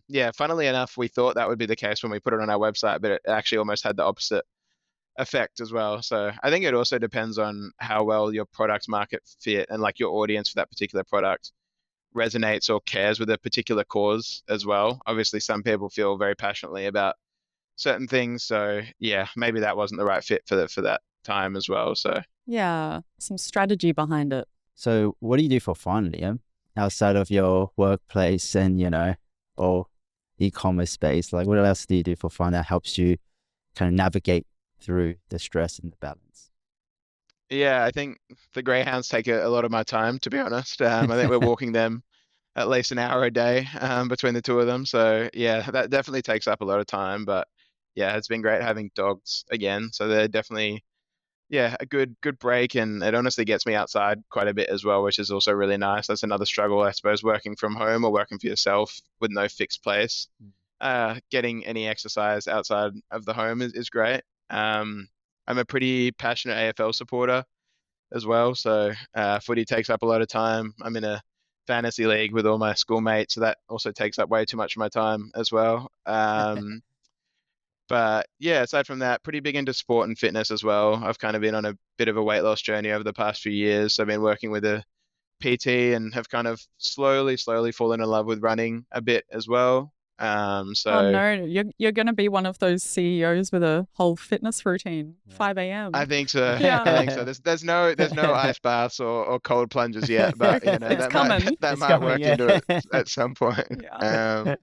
yeah, funnily enough, we thought that would be the case when we put it on our website, but it actually almost had the opposite effect as well. So I think it also depends on how well your product market fit and like your audience for that particular product resonates or cares with a particular cause as well. Obviously, some people feel very passionately about certain things. So yeah, maybe that wasn't the right fit for that time as well. So Yeah, some strategy behind it. So what do you do for fun, Liam, outside of your workplace and, or e-commerce space? Like what else do you do for fun that helps you kind of navigate through the stress and the balance? yeah, I think the greyhounds take a lot of my time, to be honest. I think we're walking them at least an hour a day between the two of them. So yeah, that definitely takes up a lot of time. But yeah, it's been great having dogs again. So they're definitely a good break, and it honestly gets me outside quite a bit as well, which is also really nice. That's another struggle, I suppose, working from home or working for yourself with no fixed place. Getting any exercise outside of the home is great. I'm a pretty passionate AFL supporter as well, so footy takes up a lot of time. I'm in a fantasy league with all my schoolmates, so that also takes up way too much of my time as well. But yeah, aside from that, pretty big into sport and fitness as well. I've kind of been on a bit of a weight loss journey over the past few years. So I've been working with a PT and have kind of slowly fallen in love with running a bit as well. Oh So no, you're going to be one of those CEOs with a whole fitness routine, Yeah. 5 I a.m. think so. I Yeah, think so. There's no ice baths or cold plunges yet, but it's that might coming. that It's might coming, work yeah. into it at some point. Yeah.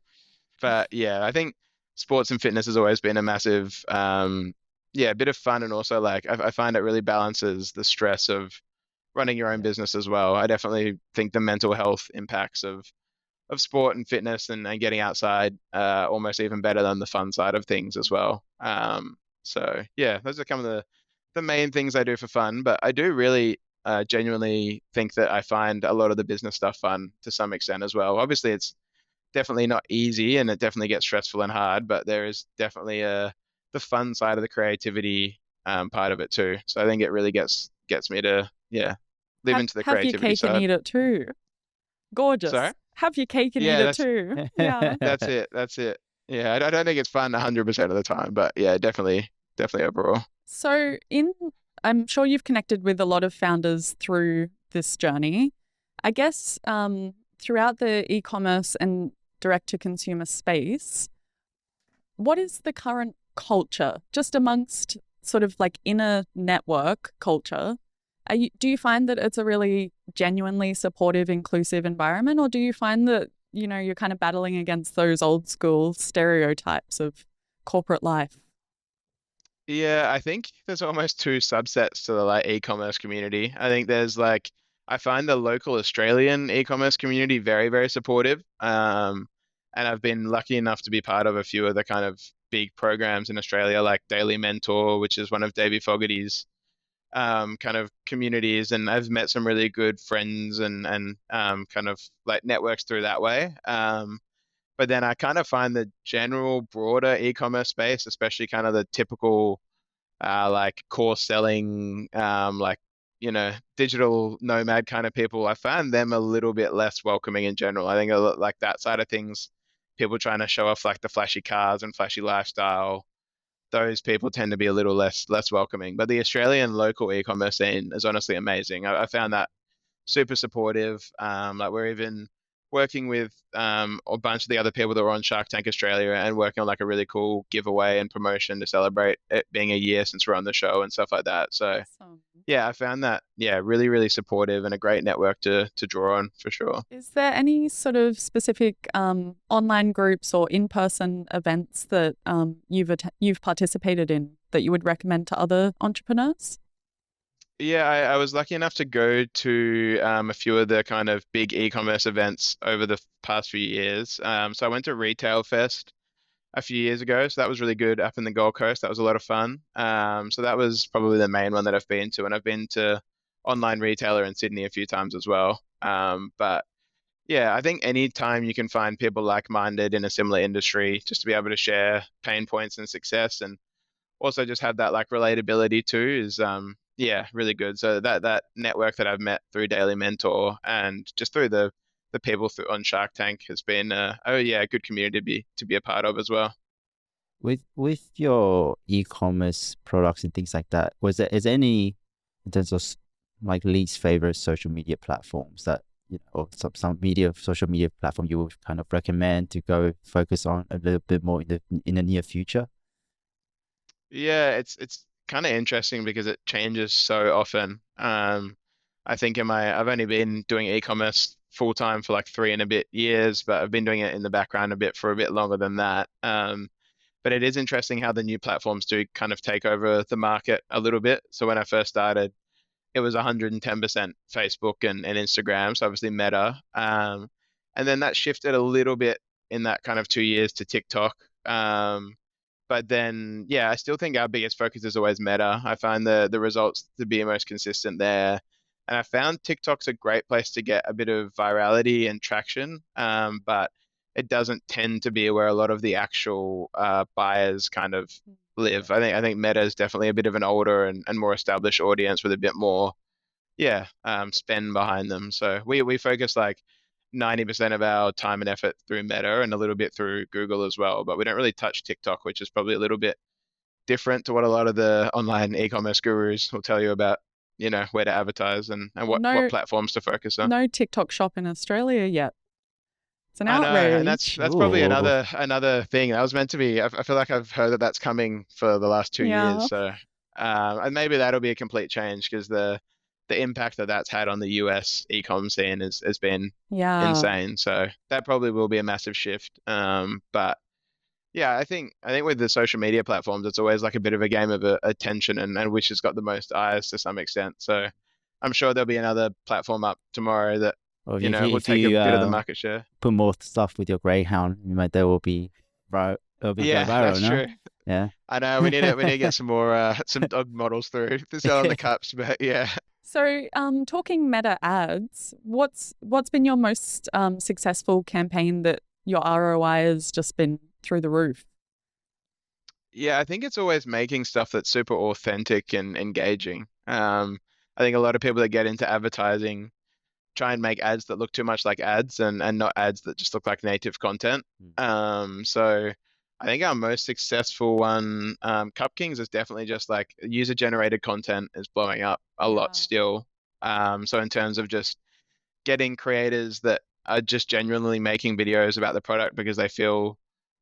But yeah, I think sports and fitness has always been a massive, yeah, a bit of fun, and also like I find it really balances the stress of running your own Yeah. business as well. I definitely think the mental health impacts of sport and fitness and getting outside almost even better than the fun side of things as well. So yeah, those are kind of the main things I do for fun. But I do really genuinely think that I find a lot of the business stuff fun to some extent as well. Obviously, it's definitely not easy and it definitely gets stressful and hard, but there is definitely the fun side of the creativity part of it too. So I think it really gets me to live into the Have your creativity cake and side. eat it too. Sorry? Gorgeous. Have your cake and eat Yeah, it too. Yeah. that's it. That's it. Yeah, I don't think it's fun 100% of the time, but yeah, definitely overall. So I'm sure you've connected with a lot of founders through this journey. I guess throughout the e-commerce and direct to consumer space, what is the current culture just amongst sort of like inner network culture? Do you find that it's a really genuinely supportive, inclusive environment, or do you find that, you're kind of battling against those old school stereotypes of corporate life? Yeah, I think there's almost two subsets to the like e-commerce community. I think there's like I find the local Australian e-commerce community very, very supportive. And I've been lucky enough to be part of a few of the kind of big programs in Australia, like Daily Mentor, which is one of Davey Fogarty's kind of communities, and I've met some really good friends and kind of like networks through that way. But then I kind of find the general broader e-commerce space, especially kind of the typical like course selling, like digital nomad kind of people, I find them a little bit less welcoming in general. I think a lot like that side of things, people trying to show off like the flashy cars and flashy lifestyle, those people tend to be a little less welcoming. But the Australian local e-commerce scene is honestly amazing. I found that super supportive. Like we're even working with a bunch of the other people that were on Shark Tank Australia and working on like a really cool giveaway and promotion to celebrate it being a year since we're on the show and stuff like that. So Awesome. yeah, I found that really, really supportive and a great network to draw on for sure. Is there any sort of specific online groups or in-person events that you've participated in that you would recommend to other entrepreneurs? Yeah, I was lucky enough to go to a few of the kind of big e-commerce events over the past few years. So I went to Retail Fest a few years ago, so that was really good up in the Gold Coast. That was a lot of fun. So that was probably the main one that I've been to, and I've been to Online Retailer in Sydney a few times as well. But yeah, I think anytime you can find people like-minded in a similar industry, just to be able to share pain points and success, and also just have that like relatability too is really good. So that network that I've met through Daily Mentor and just through the people on Shark Tank has been a good community to be a part of as well. With your e-commerce products and things like that, is there any in terms of like least favorite social media platforms that or some social media platform you would kind of recommend to go focus on a little bit more in the near future? Yeah, it's kind of interesting because it changes so often. I think I've only been doing e-commerce full time for like 3 and a bit years, but I've been doing it in the background a bit for a bit longer than that. But it is interesting how the new platforms do kind of take over the market a little bit. So when I first started, it was 110% Facebook and Instagram, so obviously Meta. And then that shifted a little bit in that kind of 2 years to TikTok. But then, yeah, I still think our biggest focus is always Meta. I find the results to be most consistent there. And I found TikTok's a great place to get a bit of virality and traction, but it doesn't tend to be where a lot of the actual buyers kind of live. I think Meta is definitely a bit of an older and more established audience with a bit more spend behind them. So we focus like 90% of our time and effort through Meta and a little bit through Google as well. But we don't really touch TikTok, which is probably a little bit different to what a lot of the online e-commerce gurus will tell you about, where to advertise and Well, what no, platforms to focus on. no TikTok shop in Australia yet. It's an I know, and outrage. that's probably Ooh. another thing that was meant to be. I feel like I've heard that that's coming for the last 2 years. Yeah. So, and maybe that'll be a complete change because the impact that that's had on the US e-com scene has been Yeah. insane. So that probably will be a massive shift. But yeah, I think with the social media platforms, it's always like a bit of a game of attention and which has got the most eyes to some extent. So I'm sure there'll be another platform up tomorrow that, Or if you will if take a you bit of the market share. put more stuff with your greyhound, that will be it'll be go Yeah, viral, that's no? true. Yeah. I know we need to get some more some dog models through to sell on the cups, but yeah. So, talking Meta ads, what's been your most successful campaign that your ROI has just been through the roof? Yeah, I think it's always making stuff that's super authentic and engaging. I think a lot of people that get into advertising try and make ads that look too much like ads and not ads that just look like native content. Mm. So I think our most successful one, CupKings, is definitely just like user-generated content is blowing up a lot Yeah. still. So in terms of just getting creators that are just genuinely making videos about the product because they feel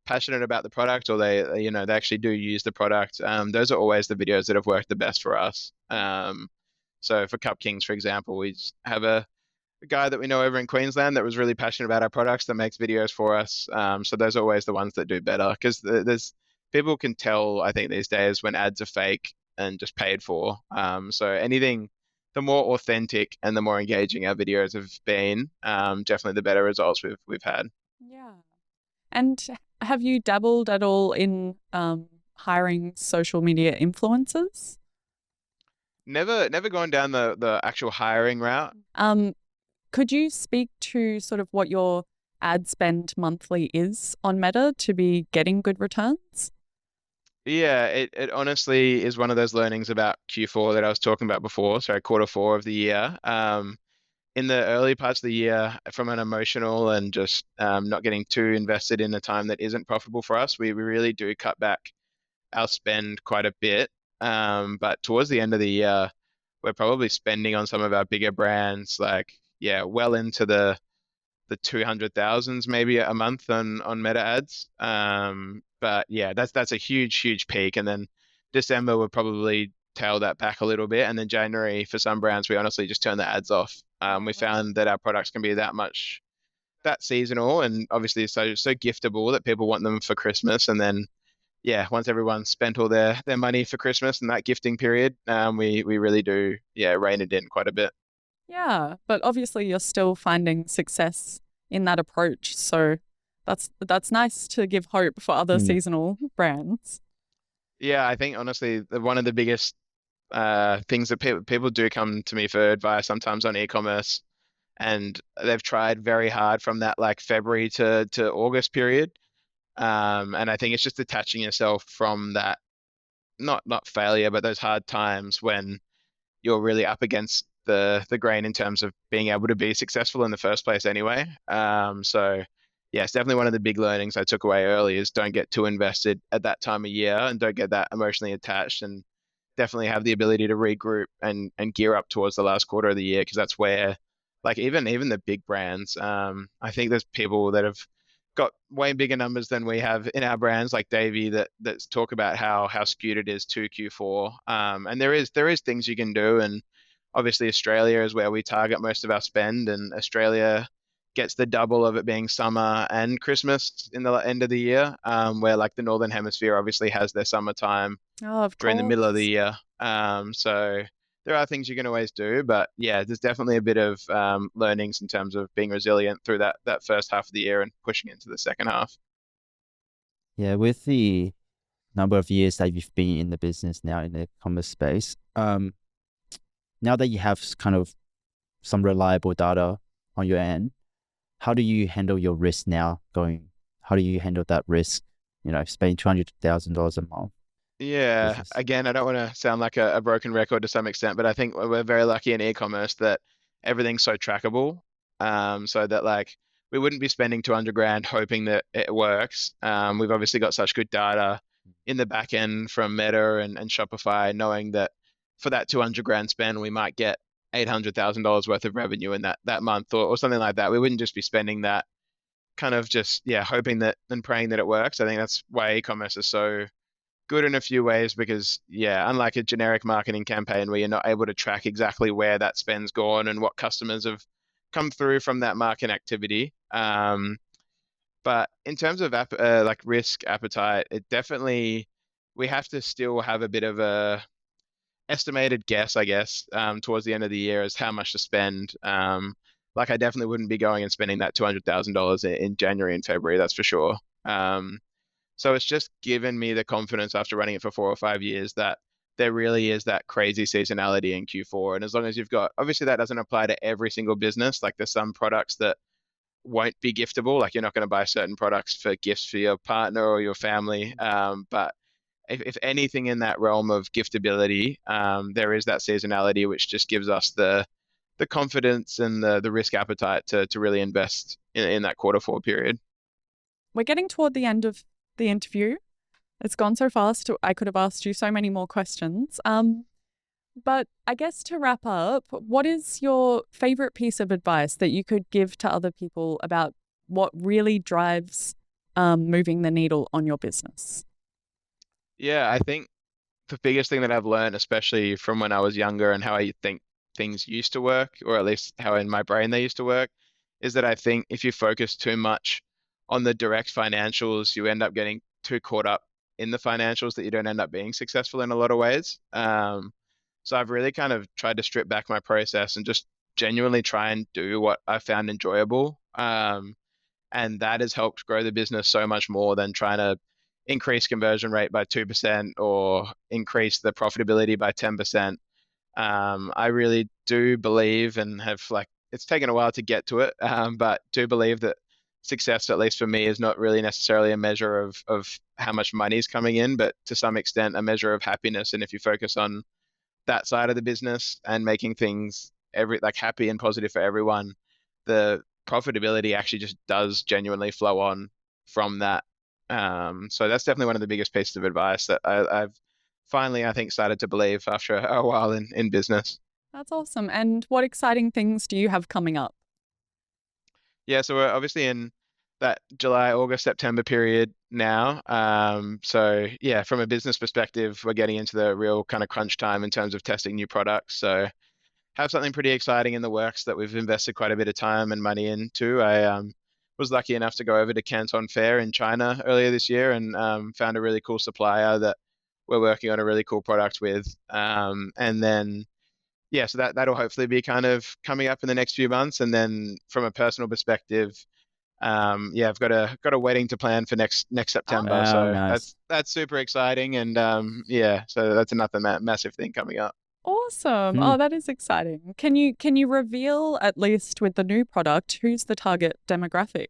passionate about the product or they actually do use the product. Those are always the videos that have worked the best for us. So for CupKings, for example, we have a guy that we know over in Queensland that was really passionate about our products that makes videos for us. So those are always the ones that do better because there's people can tell, I think, these days when ads are fake and just paid for. So anything, the more authentic and the more engaging our videos have been, definitely the better results we've had. Yeah. And have you dabbled at all in hiring social media influencers? Never gone down the actual hiring route. Could you speak to sort of what your ad spend monthly is on Meta to be getting good returns? Yeah, it honestly is one of those learnings about Q4 that I was talking about before, sorry, quarter four of the year. In the early parts of the year, from an emotional and just not getting too invested in a time that isn't profitable for us, we really do cut back our spend quite a bit. But towards the end of the year, we're probably spending on some of our bigger brands, like, yeah, well into the 200,000s maybe a month on Meta ads. But yeah, that's a huge peak. And then December would probably tail that back a little bit. And then January, for some brands, we honestly just turn the ads off. Yeah, We right. found that our products can be that seasonal and obviously so giftable that people want them for Christmas. And then yeah, once everyone's spent all their money for Christmas and that gifting period, we really do, yeah, rein it in quite a bit. Yeah, but obviously you're still finding success in that approach. So that's nice to give hope for other Mm. seasonal brands. Yeah, I think honestly, one of the biggest things that people do come to me for advice sometimes on e-commerce, and they've tried very hard from that like February to August period. And I think it's just detaching yourself from that, not failure, but those hard times when you're really up against the grain in terms of being able to be successful in the first place anyway. So yeah, it's definitely one of the big learnings I took away early is don't get too invested at that time of year and don't get that emotionally attached and definitely have the ability to regroup and gear up towards the last quarter of the year because that's where like even the big brands, I think there's people that have got way bigger numbers than we have in our brands, like Davey, that talk about how skewed it is to Q4. And there is things you can do, and obviously Australia is where we target most of our spend, and Australia gets the double of it being summer and Christmas in the end of the year, where like the Northern Hemisphere obviously has their summertime Oh, of during the middle of the course. year. So there are things you can always do, but yeah, there's definitely a bit of learnings in terms of being resilient through that first half of the year and pushing into the second half. Yeah, with the number of years that you've been in the business now in the commerce space, now that you have kind of some reliable data on your end, how do you handle your risk now going? How do you handle that risk? Spending $200,000 a month Yeah, business. again, I don't want to sound like a broken record to some extent, but I think we're very lucky in e-commerce that everything's so trackable. so that like we wouldn't be spending 200 grand hoping that it works. We've obviously got such good data in the back end from Meta and Shopify, knowing that for that 200 grand spend, we might get $800,000 worth of revenue in that month or something like that. We wouldn't just be spending that kind of just, yeah, hoping that and praying that it works. I think that's why e-commerce is so good in a few ways because, yeah, unlike a generic marketing campaign where you're not able to track exactly where that spend's gone and what customers have come through from that marketing activity. But in terms of like risk appetite, it definitely, we have to still have a bit of a estimated guess, I guess, towards the end of the year as how much to spend. Like I definitely wouldn't be going and spending that $200,000 in January and February, that's for sure. So it's just given me the confidence after running it for 4 or 5 years that there really is that crazy seasonality in Q4. And as long as you've got, obviously that doesn't apply to every single business. Like there's some products that won't be giftable. Like you're not going to buy certain products for gifts for your partner or your family. But if anything in that realm of giftability, there is that seasonality, which just gives us the confidence and the risk appetite to really invest in that Q4 period. We're getting toward the end of the interview. It's gone so fast. I could have asked you so many more questions. But I guess to wrap up, what is your favorite piece of advice that you could give to other people about what really drives moving the needle on your business? Yeah, I think the biggest thing that I've learned, especially from when I was younger and how I think things used to work, or at least how in my brain they used to work, is that I think if you focus too much on the direct financials, you end up getting too caught up in the financials that you don't end up being successful in a lot of ways. So I've really kind of tried to strip back my process and just genuinely try and do what I found enjoyable. And that has helped grow the business so much more than trying to increase conversion rate by 2% or increase the profitability by 10%. I really do believe and have like, it's taken a while to get to it, but do believe that success, at least for me, is not really necessarily a measure of how much money is coming in, but to some extent a measure of happiness. And if you focus on that side of the business and making things like happy and positive for everyone, the profitability actually just does genuinely flow on from that. So that's definitely one of the biggest pieces of advice that I've finally, I think, started to believe after a while in business. That's awesome. And what exciting things do you have coming up? Yeah, so we're obviously in that July, August, September period now. So yeah, from a business perspective, we're getting into the real kind of crunch time in terms of testing new products. So have something pretty exciting in the works that we've invested quite a bit of time and money into. I was lucky enough to go over to Canton Fair in China earlier this year and found a really cool supplier that we're working on a really cool product with. And then yeah, so that'll hopefully be kind of coming up in the next few months. And then from a personal perspective, yeah, I've got a wedding to plan for next September. Wow, So nice. that's super exciting. And yeah, so that's another massive thing coming up. Awesome. Hmm. Oh, that is exciting. Can you reveal, at least with the new product, who's the target demographic?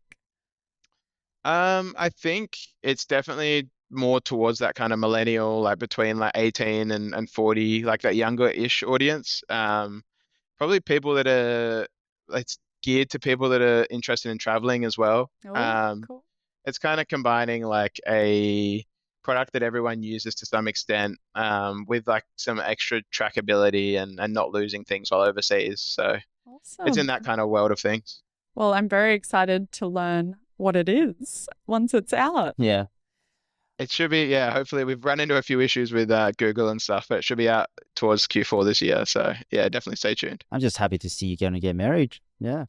I think it's definitely more towards that kind of millennial, like between like 18 and 40, like that younger-ish audience. Probably people that are, it's geared to people that are interested in traveling as well. Oh, cool. It's kind of combining like a product that everyone uses to some extent, with like some extra trackability and not losing things while overseas. So it's in Awesome. that kind of world of things. Well, I'm very excited to learn what it is once it's out. Yeah. It should be, yeah, hopefully we've run into a few issues with Google and stuff, but it should be out towards Q4 this year. So yeah, definitely stay tuned. I'm just happy to see you going to get married. Yeah.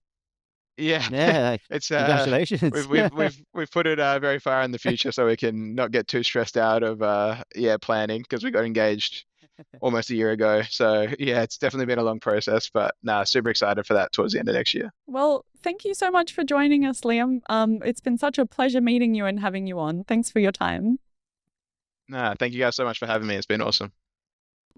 Yeah, Yeah. Like, it's congratulations. we've put it very far in the future so we can not get too stressed out of yeah, planning because we got engaged almost a year ago. So yeah, it's definitely been a long process, but nah, super excited for that towards the end of next year. Well, thank you so much for joining us, Liam. It's been such a pleasure meeting you and having you on. Thanks for your time. Nah, thank you guys so much for having me. It's been awesome.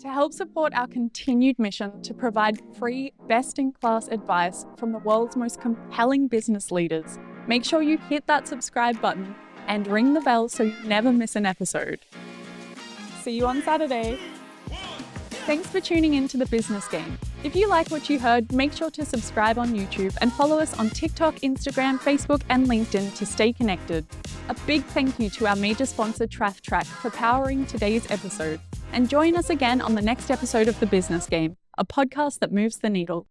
To help support our continued mission to provide free, best-in-class advice from the world's most compelling business leaders, make sure you hit that subscribe button and ring the bell so you never miss an episode. See you on Saturday. Thanks for tuning in to The Business Game. If you like what you heard, make sure to subscribe on YouTube and follow us on TikTok, Instagram, Facebook, and LinkedIn to stay connected. A big thank you to our major sponsor, Track for powering today's episode. And join us again on the next episode of The Business Game, a podcast that moves the needle.